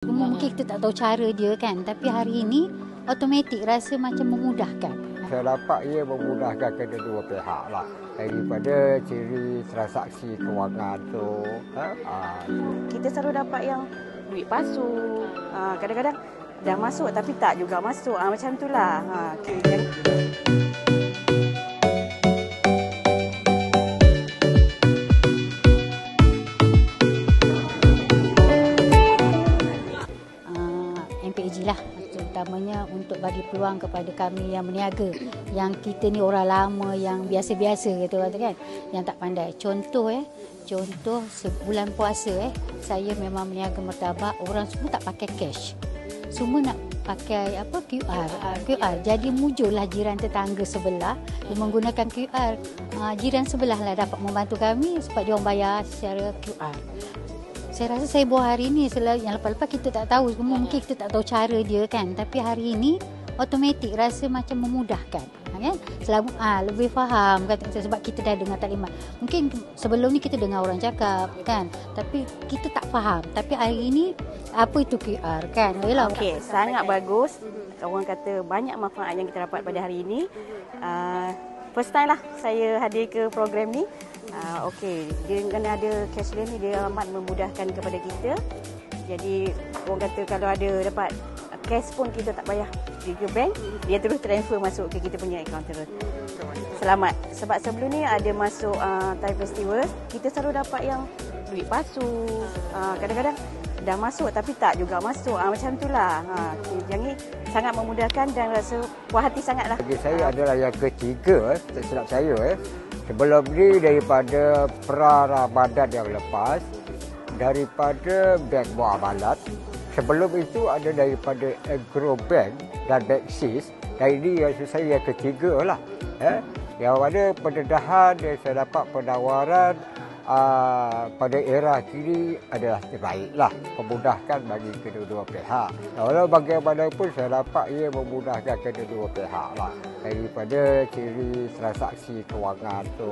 Mungkin kita tak tahu cara dia kan, tapi hari ini automatik rasa macam memudahkan. Saya dapat ia memudahkan kedua pihak lah. Daripada ciri transaksi kewangan tu. Kita selalu dapat yang duit palsu. Kadang-kadang dah masuk tapi tak juga masuk. Macam itulah. MPAG lah, terutamanya untuk bagi peluang kepada kami yang berniaga, yang kita ni orang lama yang biasa-biasa gitu kan, yang tak pandai. Contoh sebulan puasa saya memang berniaga martabak, orang semua tak pakai cash, semua nak pakai QR. Jadi muncullah jiran tetangga sebelah yang menggunakan QR. Jiran sebelah lah dapat membantu kami sebab dia orang bayar secara QR. Saya rasa saya buat hari ini, yang lepas-lepas kita tak tahu, mungkin kita tak tahu cara dia kan, tapi hari ini automatik rasa macam memudahkan kan. Selama lebih faham kan, sebab kita dah dengar taklimat. Mungkin sebelum ni kita dengar orang cakap kan, tapi kita tak faham. Tapi hari ini apa itu QR kan? Okey, sangat bagus. Orang kata banyak manfaat yang kita dapat pada hari ini. First time lah saya hadir ke program ni. Okey, dengan ada cashless ni dia amat memudahkan kepada kita. Jadi orang kata kalau ada dapat cash pun kita tak payah pergi ke bank, dia terus transfer masuk ke kita punya akaun terus. Selamat. Sebab sebelum ni ada masuk Thai Festival, kita selalu dapat yang duit palsu. Kadang-kadang dah masuk tapi tak juga masuk. Macam itulah. Yang ni sangat memudahkan dan rasa puas hati sangatlah. Bagi saya adalah yang ketiga, tak silap saya. Sebelum ni daripada pra-Ramadan yang lepas, daripada Bank Muamalat. Sebelum itu ada daripada Agrobank dan Maxis. Dan ini yang saya yang ketiga lah. Yang mana pendedahan yang saya dapat penawaran pada era kini adalah terbaiklah, memudahkan bagi kedua-dua pihak. Walau bagaimanapun saya dapat ia memudahkan kedua-dua pihak lah, daripada ciri transaksi kewangan tu.